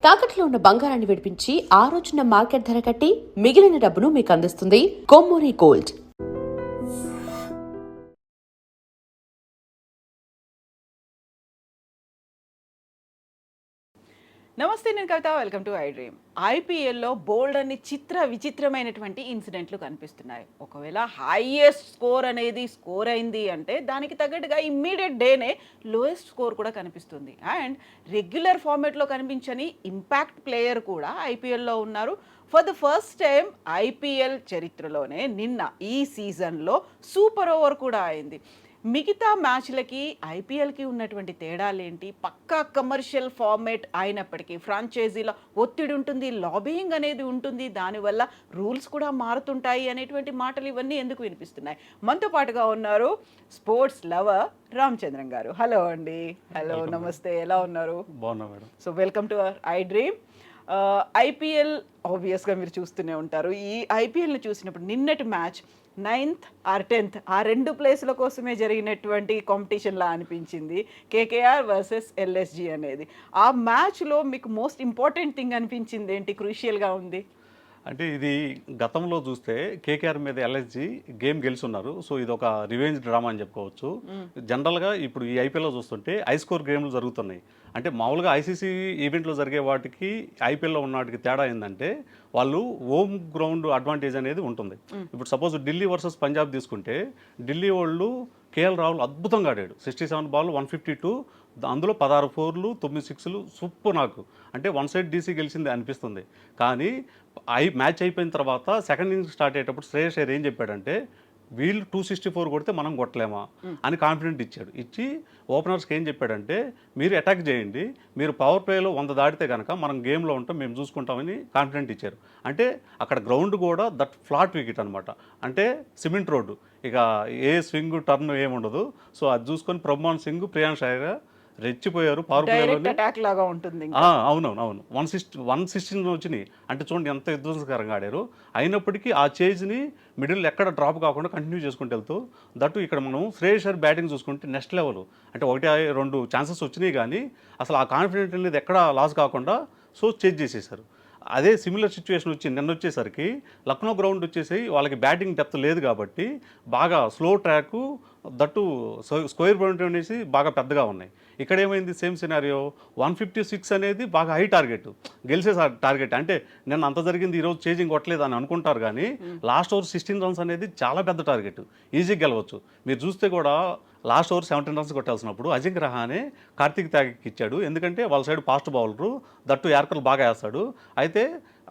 తాకట్లో ఉన్న బంగారాన్ని విడిపించి ఆ రోజున మార్కెట్ ధర కట్టి మిగిలిన డబ్బును మీకు అందిస్తుంది కొమ్మూరి గోల్డ్. నమస్తే, నేను Kavitha. Welcome to I dream. ఐపీఎల్లో బోల్డ్ అన్ని విచిత్రమైనటువంటి ఇన్సిడెంట్లు కనిపిస్తున్నాయి. ఒకవేళ హైయెస్ట్ స్కోర్ అనేది స్కోర్ అయింది అంటే దానికి తగ్గట్టుగా ఇమ్మీడియట్ డేనే లోయెస్ట్ స్కోర్ కూడా కనిపిస్తుంది. అండ్ రెగ్యులర్ ఫార్మేట్లో కనిపించని ఇంపాక్ట్ ప్లేయర్ కూడా ఐపీఎల్లో ఉన్నారు. For the first time IPL చరిత్రలోనే నిన్న ఈ సీజన్లో సూపర్ ఓవర్ కూడా అయింది. మిగతా మ్యాచ్లకి ఐపీఎల్కి ఉన్నటువంటి తేడాలేంటి? పక్కా కమర్షియల్ ఫార్మేట్ అయినప్పటికీ ఫ్రాంచైజీలో ఒత్తిడి ఉంటుంది, లాబియింగ్ అనేది ఉంటుంది, దానివల్ల రూల్స్ కూడా మారుతుంటాయి అనేటువంటి మాటలు ఇవన్నీ ఎందుకు వినిపిస్తున్నాయి? మనతో పాటుగా ఉన్నారు స్పోర్ట్స్ లవర్ రామచంద్రన్ గారు. హలో అండి. హలో, నమస్తే, ఎలా ఉన్నారు? బాగున్నా madam. So welcome to our I dream. IPL ఆబ్వియస్గా మీరు చూస్తూనే ఉంటారు. ఈ ఐపీఎల్ని చూసినప్పుడు నిన్నటి మ్యాచ్ 9th or 10th ఆ రెండు ప్లేస్ల కోసమే జరిగినటువంటి కాంపిటీషన్లా అనిపించింది. కేకేఆర్ వర్సెస్ ఎల్ఎస్జి అనేది. ఆ మ్యాచ్లో మీకు మోస్ట్ ఇంపార్టెంట్ థింగ్ అనిపించింది ఏంటి, క్రూషియల్గా ఉంది? అంటే ఇది గతంలో చూస్తే కేకేఆర్ మీద ఎల్ఎస్జి గేమ్ గెలుచున్నారు. సో ఇది ఒక రివెంజ్ డ్రామా అని చెప్పుకోవచ్చు. జనరల్గా ఇప్పుడు ఈ ఐపీఎల్లో చూస్తుంటే హై స్కోర్ గేమ్లు జరుగుతున్నాయి. అంటే మామూలుగా ఐసీసీ ఈవెంట్లో జరిగే వాటికి ఐపీఎల్లో ఉన్న వాటికి తేడా ఏంటంటే వాళ్ళు హోమ్ గ్రౌండ్ అడ్వాంటేజ్ అనేది ఉంటుంది. ఇప్పుడు సపోజ్ ఢిల్లీ వర్సెస్ పంజాబ్ తీసుకుంటే ఢిల్లీ వాళ్ళు కేఎల్ రాహుల్ అద్భుతంగా ఆడాడు. 67 బాల్ 152, అందులో 16 4లు 9 6లు సూపర్. నాకు అంటే వన్ సైడ్ డీసీ గెలిచింది అనిపిస్తుంది. కానీ మ్యాచ్ అయిపోయిన తర్వాత సెకండ్ ఇన్నింగ్స్ స్టార్ట్ అయ్యేటప్పుడు శ్రేయస్ అయ్యర్ ఏం చెప్పాడంటే వీళ్ళు 264 కొడితే మనం కొట్టలేమా అని కాన్ఫిడెంట్ ఇచ్చాడు. ఇచ్చి ఓపెనర్స్కి ఏం చెప్పాడంటే మీరు అటాక్ చేయండి, మీరు పవర్ ప్లేలో 100 దాటితే కనుక మనం గేమ్లో ఉంటాం, మేము చూసుకుంటామని కాన్ఫిడెంట్ ఇచ్చారు. అంటే అక్కడ గ్రౌండ్ కూడా దట్ ఫ్లాట్ వికెట్ అనమాట, అంటే సిమెంట్ రోడ్డు, ఇక ఏ స్వింగ్ టర్న్ ఏముండదు. సో అది చూసుకొని ప్రభాన్ సింగ్, ప్రియాంష్ అయ్యర్ రెచ్చిపోయారు. పవర్ ప్లేలోనే అవును 116 వచ్చినాయి. అంటే చూడండి ఎంత విధ్వంసకరంగా ఆడారు. అయినప్పటికీ ఆ చేజ్ని మిడిల్ ఎక్కడ డ్రాప్ కాకుండా కంటిన్యూ చేసుకుంటూ వెళ్తూ దట్టు ఇక్కడ మనం శ్రేయస్ అయ్యర్ బ్యాటింగ్ చూసుకుంటే నెక్స్ట్ లెవెల్. అంటే 1-2 ఛాన్సెస్ వచ్చినాయి కానీ అసలు ఆ కాన్ఫిడెంట్ అనేది ఎక్కడ లాస్ కాకుండా సో చేజ్ చేసేసారు. అదే సిమిలర్ సిచ్యువేషన్ వచ్చి నిన్న వచ్చేసరికి లక్నో గ్రౌండ్ వచ్చేసి వాళ్ళకి బ్యాటింగ్ డెప్త్ లేదు కాబట్టి బాగా slow track, that square point అనేసి బాగా పెద్దగా ఉన్నాయి. ఇక్కడ ఏమైంది సేమ్ సినారియో, 156 అనేది బాగా హై టార్గెట్, గెలిచే టార్గెట్. అంటే నేను అంత జరిగింది ఈరోజు చేజింగ్ కొట్టలేదు అని అనుకుంటారు కానీ లాస్ట్ ఓవర్ 16 రన్స్ అనేది చాలా పెద్ద టార్గెట్, ఈజీగా గెలవచ్చు. మీరు చూస్తే కూడా లాస్ట్ ఓవర్ 17 రన్స్ కొట్టాల్సినప్పుడు అజింక్య రహానే కార్తిక్ త్యాగికి ఇచ్చాడు. ఎందుకంటే వాళ్ళ సైడ్ ఫాస్ట్ బౌలరు, దట్టు యార్కర్లు బాగా వేస్తాడు. అయితే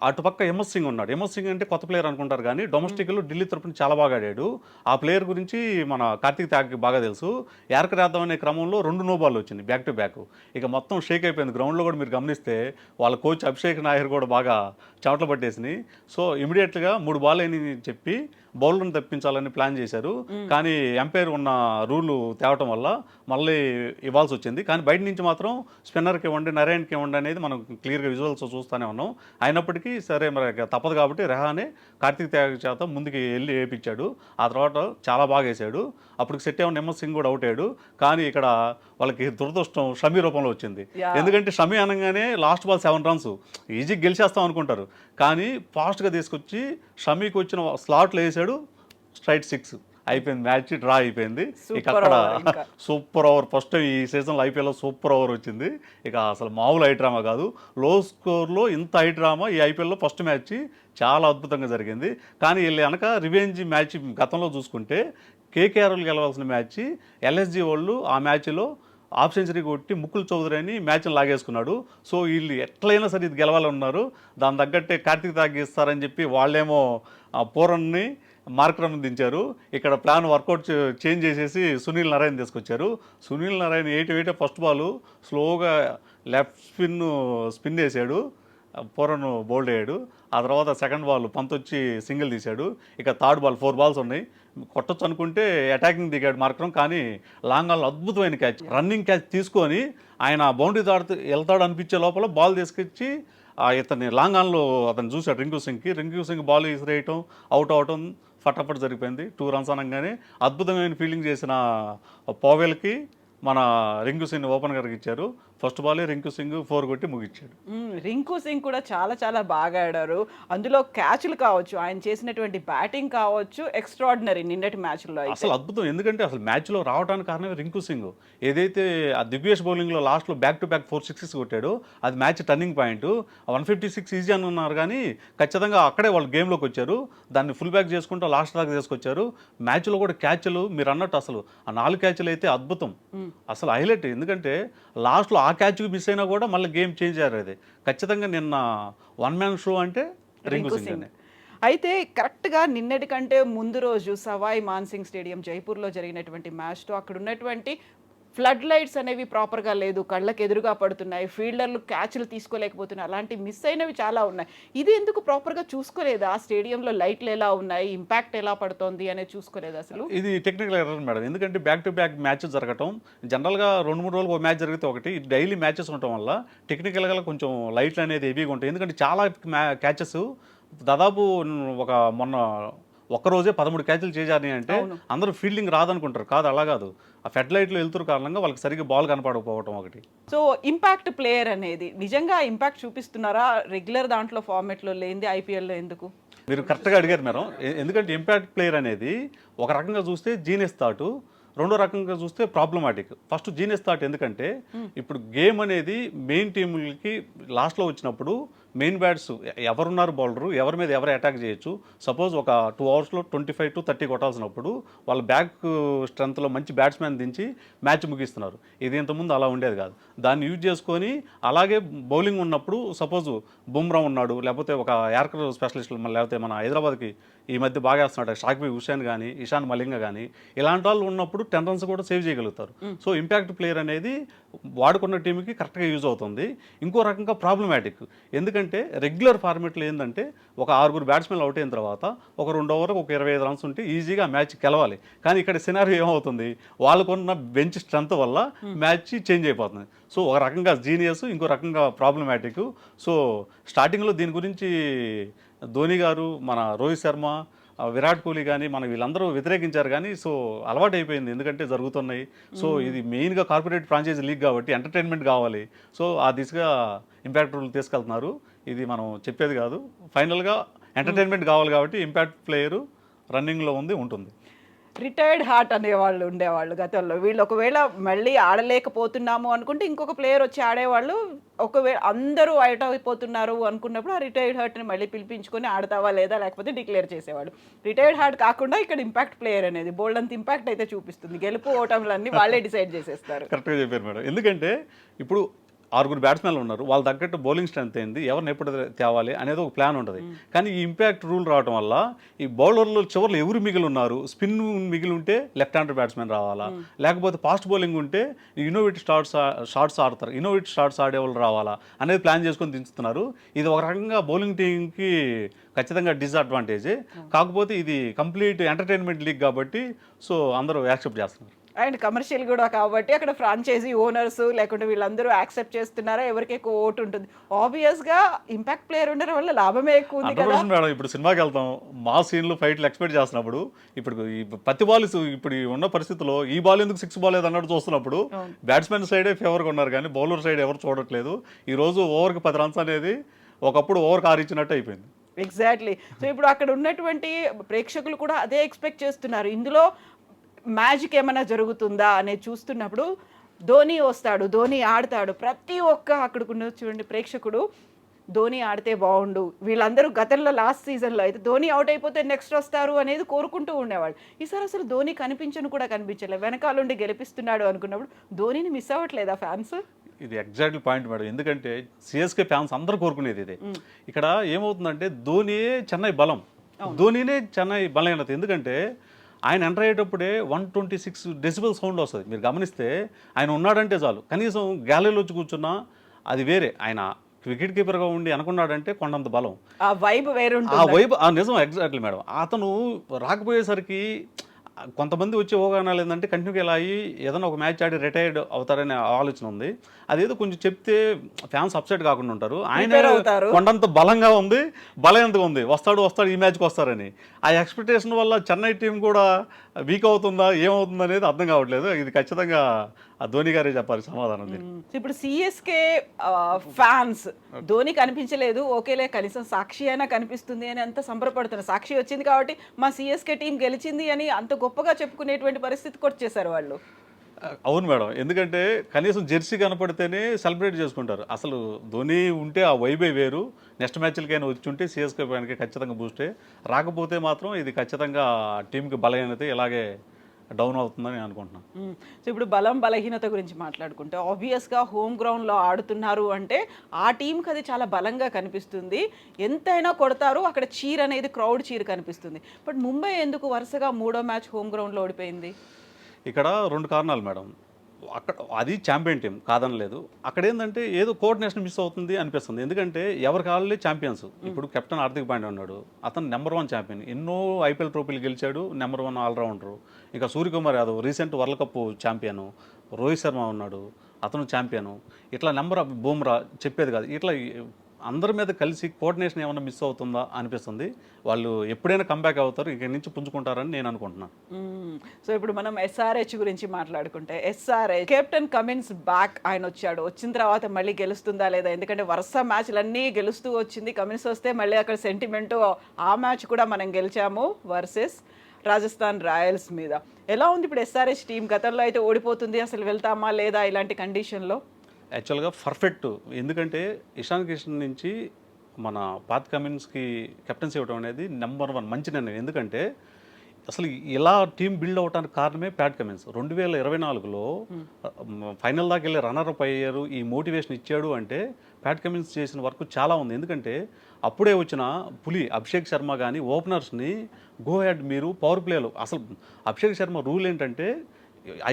అటుపక్క ఎంఎస్ సింగ్ ఉన్నాడు. ఎంఎస్ సింగ్ అంటే కొత్త ప్లేయర్ అనుకుంటారు కానీ డొమెస్టిక్లో ఢిల్లీ తరపున చాలా బాగా ఆడాడు. ఆ ప్లేయర్ గురించి మన కార్తిక్ త్యాగ్కి బాగా తెలుసు. యార్కర్ వేద్దాం అనే క్రమంలో 2 నో బాల్ వచ్చింది బ్యాక్ టు బ్యాక్. ఇక మొత్తం షేక్ అయిపోయింది గ్రౌండ్లో కూడా. మీరు గమనిస్తే వాళ్ళ కోచ్ అభిషేక్ నాయర్ కూడా బాగా చెమటలు పట్టేసినాయి. సో ఇమీడియట్గా 3 బాల్ అని చెప్పి బౌలర్ని తప్పించాలని ప్లాన్ చేశారు. కానీ ఎంపైర్ ఉన్న రూలు తేవటం వల్ల మళ్ళీ ఇవ్వాల్సి వచ్చింది. కానీ బయట నుంచి మాత్రం స్పిన్నర్కి ఇవ్వండి, నరేన్కి ఇవ్వండి అనేది మనం క్లియర్గా విజువల్స్ చూస్తూనే ఉన్నాం. అయినప్పటికీ సరే మరి తప్పదు కాబట్టి రెహానే కార్తిక్ త్యాగ్ చేత ముందుకి వెళ్ళి వేయించాడు. ఆ తర్వాత చాలా బాగా వేసాడు. అప్పుడు సెట్ ఏమన్నా ఎంఎస్ సింగ్ కూడా అవుట్ అయ్యాడు. కానీ ఇక్కడ వాళ్ళకి దురదృష్టం షమీ రూపంలో వచ్చింది. ఎందుకంటే షమీ అనగానే లాస్ట్ బాల్ 7 రన్స్ ఈజీగా గెలిచేస్తాం అనుకుంటారు. కానీ ఫాస్ట్గా తీసుకొచ్చి షమీకి వచ్చిన స్లాట్లో వేసాడు, స్ట్రైట్ 6 అయిపోయింది. మ్యాచ్ డ్రా అయిపోయింది. ఇక అక్కడ సూపర్ ఓవర్, ఫస్ట్ ఈ సీజన్లో ఐపీఎల్లో సూపర్ ఓవర్ వచ్చింది. ఇక అసలు మామూలు హై డ్రామా కాదు. లో స్కోర్లో ఇంత హై డ్రామా ఈ ఐపీఎల్లో ఫస్ట్ మ్యాచ్ చాలా అద్భుతంగా జరిగింది. కానీ వీళ్ళు వెనక రివెంజ్ మ్యాచ్ గతంలో చూసుకుంటే కేకేఆర్లు గెలవాల్సిన మ్యాచ్ ఎల్ఎస్జి వాళ్ళు ఆ మ్యాచ్లో హాఫ్ సెంచరీ కొట్టి ముకుల్ చౌదరి అని మ్యాచ్ని లాగేసుకున్నాడు. సో వీళ్ళు ఎట్లయినా సరే ఇది గెలవాలని ఉన్నారు. దాని తగ్గట్టే కార్తీక్ తాగిస్తారని చెప్పి వాళ్ళేమో పూరన్ని మార్క్రమ్ దించారు. ఇక్కడ ప్లాన్ వర్కౌట్ చేంజ్ చేసేసి సునీల్ నారాయణ తీసుకొచ్చారు. సునీల్ నారాయణ 8 ఫస్ట్ బాల్ స్లోగా లెఫ్ట్ స్పిన్ వేసాడు, పూరను బౌల్డ్ అయ్యాడు. ఆ తర్వాత సెకండ్ బాల్ పంతొచ్చి సింగిల్ తీశాడు. ఇక థర్డ్ బాల్ 4 బాల్స్ ఉన్నాయి, కొట్టొచ్చు అనుకుంటే అటాకింగ్ దిగాడు మార్క్రమ్. కానీ లాంగ్ ఆన్ అద్భుతమైన క్యాచ్, రన్నింగ్ క్యాచ్ తీసుకొని ఆయన బౌండరీ దాడుతూ వెళ్తాడు అనిపించే లోపల బాల్ తీసుకొచ్చి ఇతన్ని లాంగ్ ఆన్లో అతను చూశాడు రింకు సింగ్ బాల్ విసిరేయటం, అవుట్ అవటం ఫటాఫట్ జరిగిపోయింది. 2 రన్స్ అనగానే అద్భుతమైన ఫీల్డింగ్ చేసిన పోవెల్కి మన రింకు సింగ్ ఓపెనర్కి ఇచ్చారు. ఫస్ట్ బాలే రింకు సింగ్ 4 కొట్టి ముగించాడు. రింకు సింగ్ కూడా చాలా చాలా బాగా ఆడారు. అందులో క్యాచ్లు కావచ్చు, ఆయన చేసినటువంటి బ్యాటింగ్ కావచ్చు, ఎక్స్ట్రాడినరీ నిన్నటి మ్యాచ్లో అయితే. అసలు అద్భుతం. ఎందుకంటే అసలు మ్యాచ్లో రావడానికి కారణమే రింకు సింగ్. ఏదైతే ఆ దిగ్వేష్ బౌలింగ్లో లాస్ట్లో బ్యాక్ టు బ్యాక్ 4 సిక్సెస్ కొట్టాడో అది మ్యాచ్ టర్నింగ్ పాయింట్. 156 ఈజీ అని ఉన్నారు కానీ ఖచ్చితంగా అక్కడే వాళ్ళు గేమ్లోకి వచ్చారు. దాన్ని ఫుల్ బ్యాక్ చేసుకుంటూ లాస్ట్ దాకా తీసుకొచ్చారు. మ్యాచ్లో కూడా క్యాచ్లు మీరు అన్నట్టు అసలు ఆ 4 క్యాచ్లు అయితే అద్భుతం, అసలు హైలైట్. ఎందుకంటే లాస్ట్లో ఆ క్యాచ్కి మిస్ అయినా కూడా మళ్ళీ గేమ్ చేంజ్ అయ్యారు. అది ఖచ్చితంగా నిన్న వన్ మ్యాన్ షో అంటే రింకు సింగ్ అనే. అయితే కరెక్ట్గా నిన్నటి కంటే ముందు రోజు సవాయ్ మాన్సింగ్ స్టేడియం జైపూర్లో జరిగినటువంటి మ్యాచ్తో అక్కడ ఉన్నటువంటి ఫ్లడ్ లైట్స్ అనేవి ప్రాపర్గా లేదు, కళ్ళకి ఎదురుగా పడుతున్నాయి, ఫీల్డర్లు క్యాచ్లు తీసుకోలేకపోతున్నారు, అలాంటి మిస్ అయినవి చాలా ఉన్నాయి. ఇది ఎందుకు ప్రాపర్గా చూసుకోలేదు? ఆ స్టేడియంలో లైట్లు ఎలా ఉన్నాయి, ఇంపాక్ట్ ఎలా పడుతోంది అనేది చూసుకోలేదు అసలు. ఇది టెక్నికల్ ఎర్రర్ మేడం. ఎందుకంటే బ్యాక్ టు బ్యాక్ మ్యాచెస్ జరగటం జనరల్గా 2-3 రోజులకు ఒక మ్యాచ్ జరిగితే ఒకటి, డైలీ మ్యాచెస్ ఉండటం వల్ల టెక్నికల్గా కొంచెం లైట్లు అనేది హెవీగా ఉంటాయి. ఎందుకంటే చాలా క్యాచెస్ దాదాపు ఒక మొన్న ఒక్కరోజే 13 క్యాచ్లు చేయాలి అంటే అందరూ ఫీల్డింగ్ రాదనుకుంటారు. కాదు, అలా కాదు. ఆ ఫెడ్ లైట్లో వెళ్తున్న కారణంగా వాళ్ళకి సరిగ్గా బాల్ కనపడకపోవటం ఒకటి. సో ఇంపాక్ట్ ప్లేయర్ అనేది నిజంగా ఇంపాక్ట్ చూపిస్తున్నారా? రెగ్యులర్ దాంట్లో ఫార్మేట్లో లేనిది ఐపీఎల్లో ఎందుకు? మీరు కరెక్ట్గా అడిగారు మేడం. ఎందుకంటే ఇంపాక్ట్ ప్లేయర్ అనేది ఒక రకంగా చూస్తే జీనియస్ థాట్, రెండో రకంగా చూస్తే ప్రాబ్లమాటిక్. ఫస్ట్ జీనియస్ థాట్ ఎందుకంటే ఇప్పుడు గేమ్ అనేది మెయిన్ టీములకి లాస్ట్లో వచ్చినప్పుడు మెయిన్ బ్యాట్స్ ఎవరున్నారు బౌలరు, ఎవరి మీద ఎవరు అటాక్ చేయొచ్చు. సపోజ్ ఒక 2 అవర్స్లో 25 to 30 కొట్టాల్సినప్పుడు వాళ్ళ బ్యాక్ స్ట్రెంత్లో మంచి బ్యాట్స్మెన్ దించి మ్యాచ్ ముగిస్తున్నారు. ఇది ఇంతకుముందు అలా ఉండేది కాదు. దాన్ని యూజ్ చేసుకొని అలాగే బౌలింగ్ ఉన్నప్పుడు సపోజ్ బుమ్రా ఉన్నాడు, లేకపోతే ఒక యార్కర్ స్పెషలిస్ట్, లేకపోతే మన హైదరాబాద్కి ఈ మధ్య బాగా వేస్తున్నాడు షాకిబ్ హుసేన్ కానీ ఇషాన్ మలింగ కానీ, ఇలాంటి వాళ్ళు ఉన్నప్పుడు 10 runs కూడా సేవ్ చేయగలుగుతారు. సో ఇంపాక్ట్ ప్లేయర్ అనేది వాడుకున్న టీంకి కరెక్ట్గా యూజ్ అవుతుంది. ఇంకో రకంగా ప్రాబ్లమాటిక్. ఎందుకంటే రెగ్యులర్ ఫార్మేట్లో ఏంటంటే ఒక 6 బ్యాట్స్మెన్లు అవుట్ అయిన తర్వాత ఒక 2 ఓవర్లకు ఒక 25 runs ఉంటే ఈజీగా మ్యాచ్ గెలవాలి. కానీ ఇక్కడ సినారియో ఏమవుతుంది, వాళ్ళకున్న బెంచ్ స్ట్రెంత్ వల్ల మ్యాచ్ చేంజ్ అయిపోతుంది. సో ఒక రకంగా జీనియస్, ఇంకో రకంగా ప్రాబ్లమాటిక్. సో స్టార్టింగ్లో దీని గురించి ధోని గారు, మన రోహిత్ శర్మ, విరాట్ కోహ్లీ కానీ మన వీళ్ళందరూ వ్యతిరేకించారు. కానీ సో అలవాటు అయిపోయింది, ఎందుకంటే జరుగుతున్నాయి. సో ఇది మెయిన్గా కార్పొరేట్ ఫ్రాంచైజీ లీగ్ కాబట్టి ఎంటర్టైన్మెంట్ కావాలి. సో ఆ దిశగా ఇంపాక్ట్ రూల్ తీసుకెళ్తున్నారు. ఇది మనం చెప్పేది కాదు, ఫైనల్గా ఎంటర్టైన్మెంట్ కావాలి కాబట్టి ఇంపాక్ట్ ప్లేయరు రన్నింగ్లో ఉంటుంది. రిటైర్డ్ హార్ట్ అనేవాళ్ళు ఉండేవాళ్ళు గతంలో. వీళ్ళు ఒకవేళ మళ్ళీ ఆడలేకపోతున్నాము అనుకుంటే ఇంకొక ప్లేయర్ వచ్చి ఆడేవాళ్ళు. ఒకవేళ అందరూ అవుట్ అయిపోతున్నారు అనుకున్నప్పుడు ఆ రిటైర్డ్ హార్ట్ని మళ్ళీ పిలిపించుకొని ఆడతావా లేదా లేకపోతే డిక్లేర్ చేసేవాడు. రిటైర్డ్ హార్ట్ కాకుండా ఇక్కడ ఇంపాక్ట్ ప్లేయర్ అనేది బోల్డ్ అంత ఇంపాక్ట్ అయితే చూపిస్తుంది. గెలుపు ఓటములన్నీ వాళ్ళే డిసైడ్ చేసేస్తారు. కరెక్ట్గా చెప్పారు మేడం. ఎందుకంటే ఇప్పుడు 6 బ్యాట్స్మెన్లు ఉన్నారు, వాళ్ళ తగ్గట్టు బౌలింగ్ స్ట్రెంత్ ఏంది, ఎవరిని ఎప్పుడు తేవాలి అనేది ఒక ప్లాన్ ఉంటుంది. కానీ ఈ ఇంపాక్ట్ రూల్ రావడం వల్ల ఈ బౌలర్లు చివరిలో ఎవరు మిగిలి ఉన్నారు, స్పిన్ మిగిలి ఉంటే లెఫ్ట్ హ్యాండర్ బ్యాట్స్మెన్ రావాలా, లేకపోతే ఫాస్ట్ బౌలింగ్ ఉంటే ఇన్నోవేటివ్ షార్ట్స్ ఆడతారు, ఇన్నోవేటివ్ షార్ట్స్ ఆడేవాళ్ళు రావాలా అనేది ప్లాన్ చేసుకొని దించుతున్నారు. ఇది ఒక రకంగా బౌలింగ్ టీంకి ఖచ్చితంగా డిసడ్వాంటేజే. కాకపోతే ఇది కంప్లీట్ ఎంటర్టైన్మెంట్ లీగ్ కాబట్టి సో అందరూ యాక్సెప్ట్ చేస్తున్నారు. అండ్ కమర్షియల్ కూడా కాబట్టి అక్కడ ఫ్రాంచైజీ ఓనర్స్ లేకుంటే వీళ్ళందరూ యాక్సెప్ట్ చేస్తున్నారా, ఎవరికి ఎక్కువ ఓటు ఉంటుంది. ఆబ్వియస్గా ఇంపాక్ట్ ప్లేయర్ ఉండడం వల్ల లాభమే ఎక్కువ ఉంది కదా మేడం. ఇప్పుడు సినిమాకి వెళ్తాం, మా సీన్లు ఫైట్లు ఎక్స్పెక్ట్ చేస్తున్నప్పుడు ఇప్పుడు ఈ ప్రతి బాల్ ఇప్పుడు ఉన్న పరిస్థితిలో ఈ బాల్ ఎందుకు 6 బాల్ అన్నట్టు చూస్తున్నప్పుడు బ్యాట్స్మెన్ సైడే ఫేవర్గా ఉన్నారు కానీ బౌలర్ సైడ్ ఎవరు చూడట్లేదు. ఈరోజు ఓవర్కి 10 runs అనేది ఒకప్పుడు ఓవర్కి 6 ఇచ్చినట్టు అయిపోయింది. ఎగ్జాక్ట్లీ. సో ఇప్పుడు అక్కడ ఉన్నటువంటి ప్రేక్షకులు కూడా అదే ఎక్స్పెక్ట్ చేస్తున్నారు. ఇందులో మ్యాజిక్ ఏమైనా జరుగుతుందా అనేది చూస్తున్నప్పుడు ధోని వస్తాడు, ధోని ఆడతాడు, ప్రతి ఒక్క అక్కడికి చూడండి ప్రేక్షకుడు ధోని ఆడితే బాగుండు. వీళ్ళందరూ గతంలో లాస్ట్ సీజన్లో అయితే ధోని అవుట్ అయిపోతే నెక్స్ట్ వస్తారు అనేది కోరుకుంటూ ఉండేవాళ్ళు. ఈసారి అసలు ధోని కనిపించలేదు, వెనకాలండి గెలిపిస్తున్నాడు అనుకున్నప్పుడు ధోనిని మిస్ అవ్వట్లేదా ఫ్యాన్స్? ఇది ఎగ్జాక్ట్లీ పాయింట్ మేడం. ఎందుకంటే సిఎస్కే ఫ్యాన్స్ అందరూ కోరుకునేది ఇదే. ఇక్కడ ఏమవుతుందంటే ధోనియే చెన్నై బలం, ధోనినే చెన్నై బలహీనత. ఎందుకంటే ఆయన ఎంటర్ అయ్యేటప్పుడే 126 డెసిబెల్ సౌండ్ వస్తుంది. మీరు గమనిస్తే ఆయన ఉన్నాడంటే చాలు, కనీసం గ్యాలరీలో వచ్చి కూర్చున్నా అది వేరే. ఆయన వికెట్ కీపర్గా ఉండి అనుకున్నాడంటే కొండంత బలం, ఆ వైబ్ వేరు, ఆ వైబ్ నిజం. Exactly madam. అతను రాకపోయేసరికి కొంతమంది వచ్చే ఊహాగానాలు ఏంటంటే కంటిన్యూగా ఇలా అయ్యి ఏదైనా ఒక మ్యాచ్ ఆడి రిటైర్డ్ అవుతారనే ఆలోచన ఉంది. అదేదో కొంచెం చెప్తే ఫ్యాన్స్ అప్సెట్ కాకుండా ఉంటారు. ఆయన కొండంత బలంగా ఉంది, బలహీనతగా ఉంది, వస్తాడు ఈ మ్యాచ్కి వస్తారని. ఆ ఎక్స్పెక్టేషన్ వల్ల చెన్నై టీం కూడా వీక్ అవుతుందా ఏమవుతుందా అనేది అర్థం కావట్లేదు. ఇది ఖచ్చితంగా ఆ ధోని గారే చెప్పాలి సమాధానం దీనికి. ఇప్పుడు సిఎస్కే ఫ్యాన్స్ ధోని కనిపించలేదు, ఓకేలే కనీసం సాక్షి అయినా కనిపిస్తుంది అని అంత సంబరపడుతున్నారు. సాక్షి వచ్చింది కాబట్టి మా సిఎస్కే టీం గెలిచింది అని అంత గొప్పగా చెప్పుకునేటువంటి పరిస్థితికి వచ్చేసారు వాళ్ళు. అవును మేడం. ఎందుకంటే కనీసం జెర్సీ కనపడితేనే సెలబ్రేట్ చేసుకుంటారు. అసలు ధోని ఉంటే ఆ వైబే వేరు. నెక్స్ట్ మ్యాచ్లకైనా వచ్చి ఉంటే సిఎస్కే ఫ్యాన్కి ఖచ్చితంగా బూస్టే. రాకపోతే మాత్రం ఇది ఖచ్చితంగా టీంకి బలహీనత ఇలాగే డౌన్ అవుతుందని నేను అనుకుంటున్నాను. సో ఇప్పుడు బలం బలహీనత గురించి మాట్లాడుకుంటే ఆబ్వియస్గా హోమ్ గ్రౌండ్లో ఆడుతున్నారు అంటే ఆ టీంకి అది చాలా బలంగా కనిపిస్తుంది. ఎంతైనా కొడతారు, అక్కడ చీర్ అనేది క్రౌడ్ చీర్ కనిపిస్తుంది. బట్ ముంబై ఎందుకు వరుసగా 3వ మ్యాచ్ హోమ్ గ్రౌండ్లో ఓడిపోయింది? ఇక్కడ 2 కారణాలు మేడం. అక్కడ అది ఛాంపియన్ టీం కాదనలేదు. అక్కడ ఏంటంటే ఏదో కోఆర్డినేషన్ మిస్ అవుతుంది అనిపిస్తుంది. ఎందుకంటే ఎవరికి వాళ్ళే ఛాంపియన్స్. ఇప్పుడు కెప్టెన్ హార్దిక్ పాండ్యా ఉన్నాడు, అతను నెంబర్ 1 ఛాంపియన్, ఎన్నో ఐపీఎల్ ట్రోఫీలు గెలిచాడు, నెంబర్ 1 ఆల్రౌండరు. ఇక Suryakumar Yadav recent world cup champion, Rohit Sharma ఉన్నాడు, అతను ఛాంపియను. ఇట్లా నెంబర్ ఆఫ్ బూమ్రా చెప్పేది కాదు. ఇట్లా అందరి మీద కలిసి కోఆర్డినేషన్ ఏమైనా మిస్ అవుతుందా అనిపిస్తుంది. వాళ్ళు ఎప్పుడైనా కంబ్యాక్ అవుతారు, ఇక్కడి నుంచి పుంజుకుంటారని నేను అనుకుంటున్నాను. సో ఇప్పుడు మనం ఎస్ఆర్హెచ్ గురించి మాట్లాడుకుంటే ఎస్ఆర్హెచ్ కెప్టెన్ కమిన్స్ బ్యాక్, ఆయన వచ్చాడు. వచ్చిన తర్వాత మళ్ళీ గెలుస్తుందా లేదా? ఎందుకంటే వరుస మ్యాచ్లన్నీ గెలుస్తూ వచ్చింది. కమిన్స్ వస్తే మళ్ళీ అక్కడ సెంటిమెంట్, ఆ మ్యాచ్ కూడా మనం గెలిచాము వర్సెస్ రాజస్థాన్ రాయల్స్ మీద. ఎలా ఉంది ఇప్పుడు ఎస్ఆర్హెచ్ టీం? గతంలో అయితే ఓడిపోతుంది, అసలు వెళ్తామా లేదా ఇలాంటి కండిషన్లో? యాక్చువల్గా పర్ఫెక్ట్. ఎందుకంటే ఇషాన్ కిషన్ నుంచి మన పాత్ కమిన్స్కి కెప్టెన్సీ ఇవ్వడం అనేది నెంబర్ 1 మంచి నిర్ణయం. ఎందుకంటే అసలు ఇలా టీం బిల్డ్ అవడానికి కారణమే ప్యాట్ కమిన్స్. 2024లో ఫైనల్ దాకా వెళ్ళి రన్నర్అప్ అయ్యారు, ఈ మోటివేషన్ ఇచ్చాడు అంటే ప్యాట్ కమిన్స్ చేసిన వర్క్ చాలా ఉంది. ఎందుకంటే అప్పుడే వచ్చిన పులి అభిషేక్ శర్మ కానీ ఓపెనర్స్ని గో హెడ్ మీరు పవర్ ప్లేలో, అసలు అభిషేక్ శర్మ రూల్ ఏంటంటే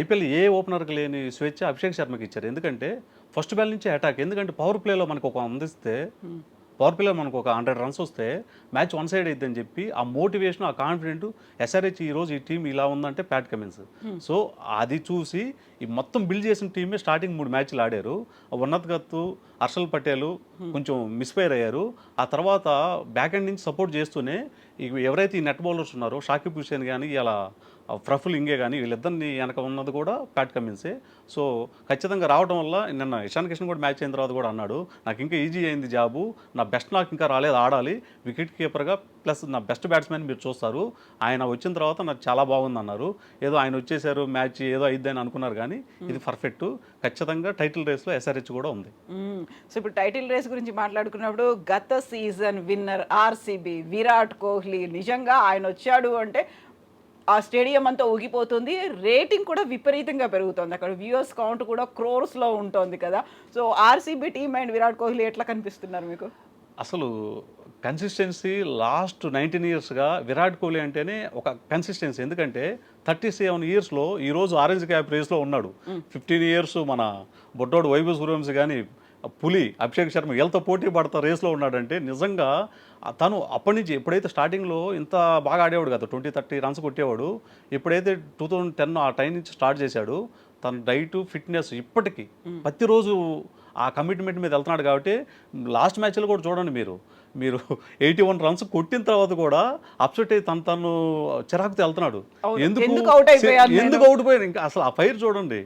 ఐపీఎల్ ఏ ఓపెనర్కి లేని స్వేచ్ఛ అభిషేక్ శర్మకి ఇచ్చారు. ఎందుకంటే ఫస్ట్ బాల్ నుంచి అటాక్. ఎందుకంటే పవర్ ప్లేలో మనకు ఒక అందిస్తే, పవర్ ప్లేలో మనకు ఒక 100 రన్స్ వస్తే మ్యాచ్ 1 సైడ్ అయిద్దని చెప్పి ఆ మోటివేషన్, ఆ కాన్ఫిడెంట్ ఎస్ఆర్హెచ్ ఈరోజు ఈ టీం ఇలా ఉందంటే ప్యాట్ కమిన్స్. సో అది చూసి ఈ మొత్తం బిల్డ్ చేసిన టీమే స్టార్టింగ్ 3 మ్యాచ్లు ఆడారు. ఉన్నత్ గత్తు, హర్షల్ పటేల్ కొంచెం మిస్ఫైర్ అయ్యారు. ఆ తర్వాత బ్యాక్ ఎండ్ నుంచి సపోర్ట్ చేస్తూనే ఎవరైతే ఈ నెట్ బౌలర్స్ ఉన్నారో షాకిబ్ హుసేన్ కానీ ఇలా ప్రఫుల్ ఇంగే కానీ వీళ్ళిద్దరిని వెనక ఉన్నది కూడా ప్యాట్ కమిన్సే. సో ఖచ్చితంగా రావడం వల్ల నిన్న ఇషాన్ కిషన్ కూడా మ్యాచ్ అయిన తర్వాత కూడా అన్నాడు, నాకు ఇంకా ఈజీ అయింది జాబు, నా బెస్ట్ నాకు ఇంకా రాలేదు, ఆడాలి వికెట్ కీపర్గా, ప్లస్ నా బెస్ట్ బ్యాట్స్మెన్ మీరు చూస్తారు, ఆయన వచ్చిన తర్వాత నాకు చాలా బాగుంది అన్నారు. ఏదో ఆయన వచ్చేసారు మ్యాచ్ ఏదో అయిద్దని అనుకున్నారు కానీ ఇది పర్ఫెక్ట్. ఖచ్చితంగా టైటిల్ రేస్లో ఎస్ఆర్హెచ్ కూడా ఉంది. సో ఇప్పుడు టైటిల్ రేస్ గురించి మాట్లాడుకున్నప్పుడు గత season winner RCB Virat Kohli, నిజంగా ఆయన వచ్చాడు అంటే ఆ స్టేడియం అంతా ఊగిపోతుంది. రేటింగ్ కూడా విపరీతంగా పెరుగుతుంది. అక్కడ వ్యూవర్స్ కౌంట్ కూడా క్రోర్స్లో ఉంటుంది కదా. So RCB team and Virat Kohli ఎట్లా కనిపిస్తున్నారు మీకు? అసలు కన్సిస్టెన్సీ లాస్ట్ 19 ఇయర్స్గా విరాట్ కోహ్లీ అంటేనే ఒక కన్సిస్టెన్సీ. ఎందుకంటే 37 ఇయర్స్లో ఈరోజు ఆరెంజ్ క్యాప్ రేస్లో ఉన్నాడు. 15 ఇయర్స్ మన బొట్టోడు వైభవ్ సూర్యవంశీ కానీ పులి అభిషేక్ శర్మ వీళ్ళతో పోటీ పడతా రేస్లో ఉన్నాడంటే నిజంగా తను అప్పటి నుంచి ఎప్పుడైతే స్టార్టింగ్లో ఇంత బాగా ఆడేవాడు కదా, 20-30 రన్స్ కొట్టేవాడు. ఎప్పుడైతే 2010 ఆ టైం నుంచి స్టార్ట్ చేశాడు, తన డైట్ ఫిట్నెస్ ఇప్పటికీ ప్రతిరోజు ఆ కమిట్మెంట్ మీద వెళ్తున్నాడు. కాబట్టి లాస్ట్ మ్యాచ్లో కూడా చూడండి మీరు 81 రన్స్ కొట్టిన తర్వాత కూడా అప్సెట్ అయ్యి తను చిరాకుతో వెళ్తున్నాడు. ఎందుకు అవుట్ పోయాను ఇంకా అసలు ఆ ఫైర్ చూడండి,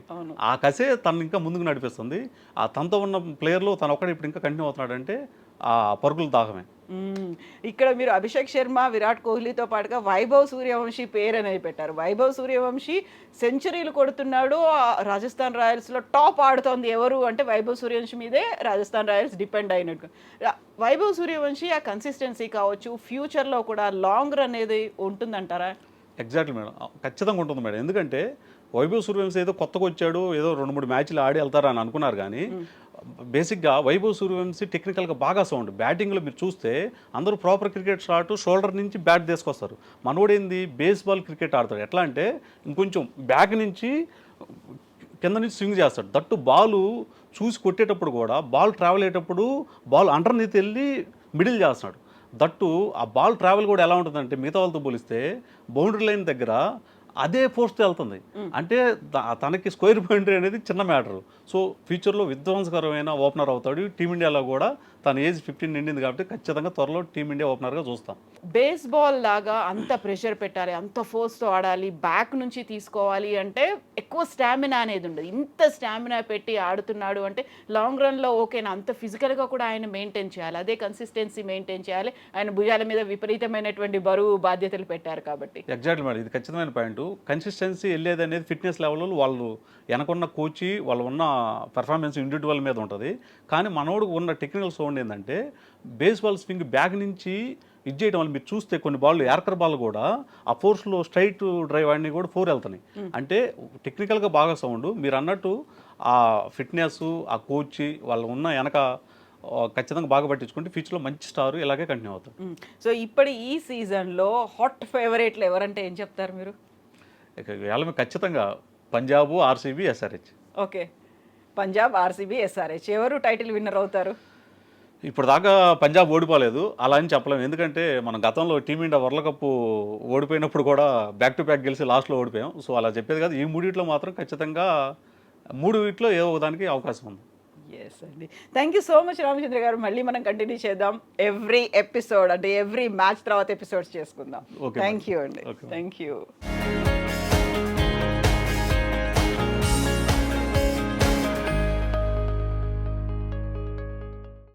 ఆ కసే తను ఇంకా ముందుకు నడిపిస్తుంది. ఆ తనతో ఉన్న ప్లేయర్లో తను ఒక్కడే ఇప్పుడు ఇంకా కంటిన్యూ అవుతున్నాడు అంటే ఆ పరుగుల దాహమే. ఇక్కడ మీరు అభిషేక్ శర్మ విరాట్ కోహ్లీతో పాటుగా వైభవ్ సూర్యవంశీ పేరు అనేది పెట్టారు. వైభవ్ సూర్యవంశీ సెంచరీలు కొడుతున్నాడు. రాజస్థాన్ రాయల్స్లో టాప్ ఆడుతోంది ఎవరు అంటే వైభవ్ సూర్యవంశీ మీదే రాజస్థాన్ రాయల్స్ డిపెండ్ అయినట్టు. వైభవ్ సూర్యవంశీ ఆ కన్సిస్టెన్సీ కావచ్చు, ఫ్యూచర్లో కూడా లాంగ్ రన్ అనేది ఉంటుందంటారా? ఎగ్జాక్ట్లీ మేడం, ఖచ్చితంగా ఉంటుంది మేడం. ఎందుకంటే వైభవ్ సూర్యవంశీ ఏదో కొత్తగా వచ్చాడు, ఏదో 2-3 మ్యాచ్లు ఆడి వెళ్తారని అనుకున్నారు కానీ బేసిక్గా వైభవ్ సూర్యవంశీ టెక్నికల్గా బాగా సౌండ్. బ్యాటింగ్లో మీరు చూస్తే అందరూ ప్రాపర్ క్రికెట్ షాట్ షోల్డర్ నుంచి బ్యాట్ తీసుకొస్తారు. మనోడేంది బేస్బాల్ క్రికెట్ ఆడతాడు. ఎట్లా అంటే ఇంకొంచెం బ్యాక్ నుంచి కింద నుంచి స్వింగ్ చేస్తాడు. దట్టు బాలు చూసి కొట్టేటప్పుడు కూడా బాల్ ట్రావెల్ అయ్యేటప్పుడు బాల్ అండర్నీత్ వెళ్ళి మిడిల్ చేస్తున్నాడు. దట్టు ఆ బాల్ ట్రావెల్ కూడా ఎలా ఉంటుందంటే మిగతా వాళ్ళతో పోలిస్తే బౌండరీ లైన్ దగ్గర అదే ఫోర్స్తో వెళ్తుంది. అంటే తనకి స్క్వేర్ బౌండరీ అనేది చిన్న మ్యాటరు. సో ఫ్యూచర్లో విధ్వంసకరమైన ఓపెనర్ అవుతాడు. టీమిండియాలో కూడా తన ఏజ్ 15 నిండింది కాబట్టి ఖచ్చితంగా త్వరలో టీమిండియా ఓపెనర్గా చూస్తాం. బేస్బాల్ లాగా అంత ప్రెషర్ పెట్టాలి, అంత ఫోర్స్తో ఆడాలి, బ్యాక్ నుంచి తీసుకోవాలి అంటే ఎక్కువ స్టామినా అనేది ఉండదు. ఇంత స్టామినా పెట్టి ఆడుతున్నాడు అంటే లాంగ్ రన్లో ఓకేనా, అంత ఫిజికల్గా కూడా ఆయన మెయింటైన్ చేయాలి, అదే కన్సిస్టెన్సీ మెయింటైన్ చేయాలి. ఆయన భుజాల మీద విపరీతమైనటువంటి బరువు బాధ్యతలు పెట్టారు కాబట్టి. ఎగ్జాక్ట్లీ మేడం, ఇది ఖచ్చితమైన పాయింట్. కన్సిస్టెన్సీ వెళ్ళేది అనేది ఫిట్నెస్ లెవెల్ వాళ్ళు వెనకున్న కోచి వాళ్ళు ఉన్న పెర్ఫార్మెన్స్ ఇండివిజువల్ మీద ఉంటుంది. కానీ మనోడు ఉన్న టెక్నికల్ సౌండ్ ఏంటంటే బేస్బాల్ స్వింగ్ బ్యాక్ నుంచి ఇది చేయడం వల్ల మీరు చూస్తే కొన్ని బాల్ యార్కర్ బాల్ కూడా ఆ ఫోర్స్లో స్ట్రైట్ డ్రైవ్ అన్నీ కూడా 4 వెళ్తున్నాయి. అంటే టెక్నికల్గా బాగా సౌండ్. మీరు అన్నట్టు ఆ ఫిట్నెస్, ఆ కోచ్ వాళ్ళు ఉన్న వెనక ఖచ్చితంగా బాగా పట్టించుకుంటే ఫ్యూచర్లో మంచి స్టార్ ఇలాగే కంటిన్యూ అవుతారు. సో ఇప్పుడు ఈ సీజన్లో హాట్ ఫేవరెట్లు ఎవరంటే ఏం చెప్తారు మీరు? ఇక వీళ్ళ ఖచ్చితంగా Punjab, RCB, SRH. Okay, Punjab, RCB, SRH ఎవరు టైటిల్ విన్నర్ అవుతారు? ఇప్పుడు దాకా పంజాబ్ ఓడిపోలేదు, అలా అని చెప్పలేము. ఎందుకంటే మనం గతంలో టీమిండియా వరల్డ్ కప్ ఓడిపోయినప్పుడు కూడా బ్యాక్ టు బ్యాక్ గెలిచి లాస్ట్లో ఓడిపోయాం. సో అలా చెప్పేది కాదు. ఈ మూడిట్లో మాత్రం ఖచ్చితంగా 3 వీటిలో ఏదో ఒకదానికి అవకాశం ఉంది. ఎస్ అండి, thank you so much Ramachandra గారు. మళ్ళీ మనం కంటిన్యూ చేద్దాం. ఎవ్రీ ఎపిసోడ్ అంటే ఎవ్రీ మ్యాచ్ తర్వాత ఎపిసోడ్స్ చేసుకుందాం. Okay, థ్యాంక్ యూ అండి. Okay. Thank you.